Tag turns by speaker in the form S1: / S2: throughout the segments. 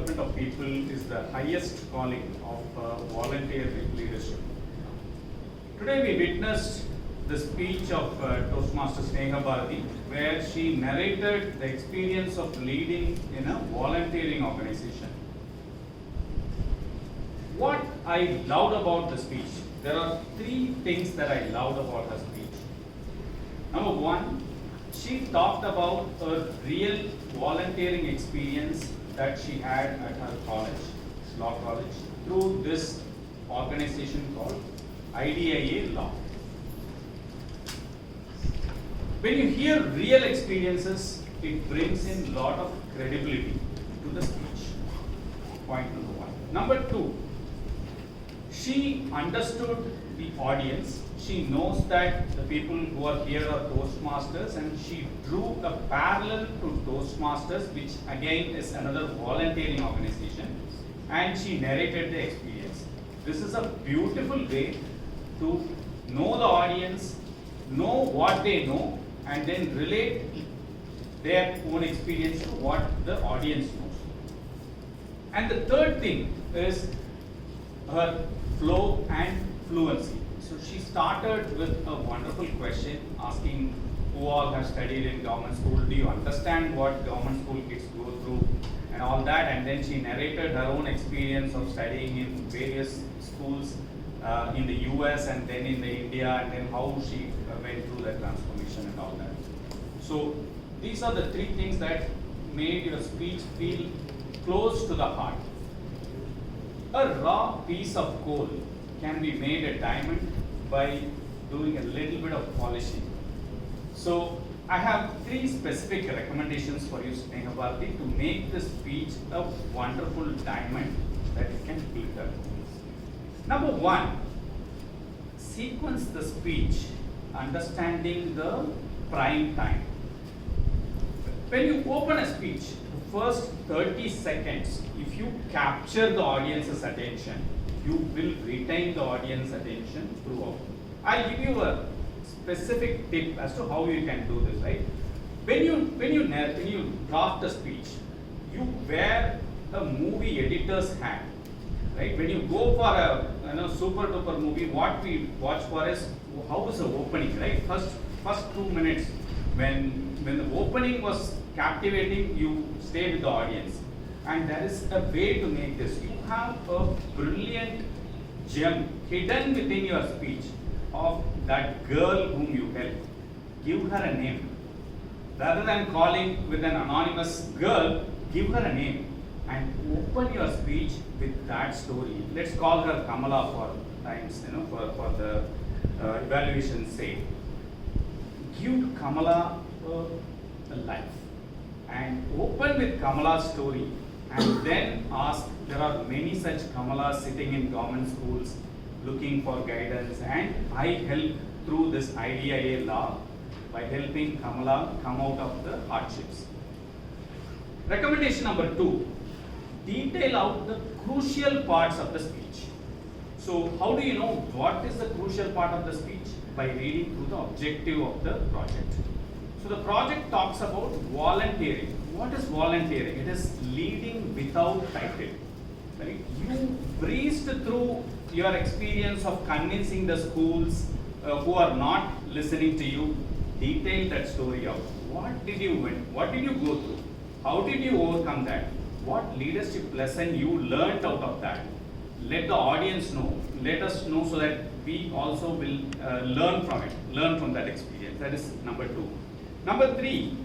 S1: development of people is the highest calling of volunteer leadership. Today we witnessed the speech of Toastmaster Sneha Bharati, where she narrated the experience of leading in a volunteering organization. What I loved about the speech, there are three things that I loved about her speech. Number one, she talked about a real volunteering experience that she had at her college, law college, through this organization called IDIA Law. When you hear real experiences, it brings in a lot of credibility to the speech. Point number one. Number two, she understood the audience. She knows that the people who are here are Toastmasters, and she drew a parallel to Toastmasters, which again is another volunteering organization, and she narrated the experience. This is a beautiful way to know the audience, know what they know, and then relate their own experience to what the audience knows. And the third thing is her flow and fluency. So she started with a wonderful question asking who all have studied in government school, do you understand what government school kids go through and all that, and then she narrated her own experience of studying in various schools in the US and then in the India, and then how she went through the transformation and all that. So these are the three things that made your speech feel close to the heart. A raw piece of coal can be made a diamond by doing a little bit of polishing. So I have three specific recommendations for you, Sneha Bharati, to make this speech a wonderful diamond that it can glitter. Number one, sequence the speech understanding the prime time. When you open a speech, the first 30 seconds, if you capture the audience's attention, you will retain the audience attention throughout. I'll give you a specific tip as to how you can do this, right? When you draft a speech, you wear a movie editor's hat, right? When you go for a super duper movie, what we watch for is how is the opening, right? First 2 minutes, when the opening was captivating, you stay with the audience. And there is a way to make this. You have a brilliant gem hidden within your speech of that girl whom you help. Give her a name. Rather than calling with an anonymous girl, give her a name and open your speech with that story. Let's call her Kamala for times, for the evaluation's sake. Give Kamala a life and open with Kamala's story. And then ask, there are many such Kamalas sitting in government schools looking for guidance, and I help through this IDIA law by helping Kamala come out of the hardships. Recommendation number two, detail out the crucial parts of the speech. So how do you know what is the crucial part of the speech? By reading through the objective of the project. So the project talks about volunteering. What is volunteering? It is leading without title. Right? You breezed through your experience of convincing the schools who are not listening to you. Detail that story out. What did you win? What did you go through? How did you overcome that? What leadership lesson you learned out of that? Let the audience know. Let us know so that we also will learn from it. Learn from that experience. That is number two. Number three,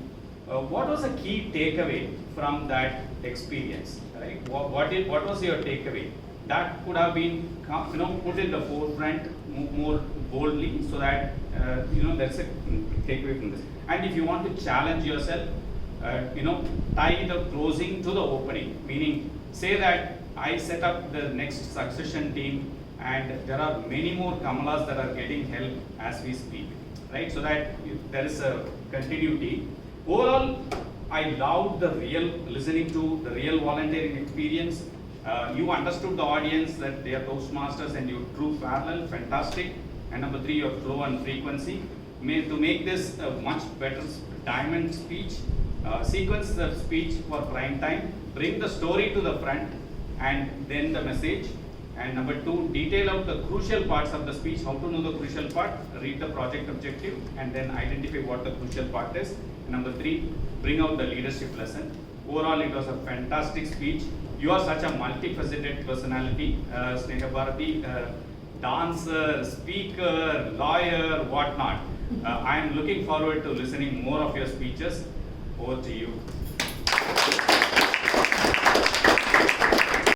S1: what was a key takeaway from that experience? Right? What was your takeaway? That could have been put in the forefront more boldly, so that there's a takeaway from this. And if you want to challenge yourself, tie the closing to the opening. Meaning, say that I set up the next succession team, and there are many more Kamalas that are getting help as we speak. Right? So that there is a continuity. Overall, I loved listening to the real volunteering experience. You understood the audience, that they are Toastmasters, and you drew parallel, fantastic. And number three, your flow and frequency. To make this a much better diamond speech, sequence the speech for prime time, bring the story to the front and then the message. And number 2, detail out the crucial parts of the speech. How to know the crucial part? Read the project objective and then identify what the crucial part is. And number 3, bring out the leadership lesson. Overall, it was a fantastic speech. You are such a multifaceted personality, Sneha Bharati, dancer, speaker, lawyer, whatnot. I am looking forward to listening more of your speeches. Over to you.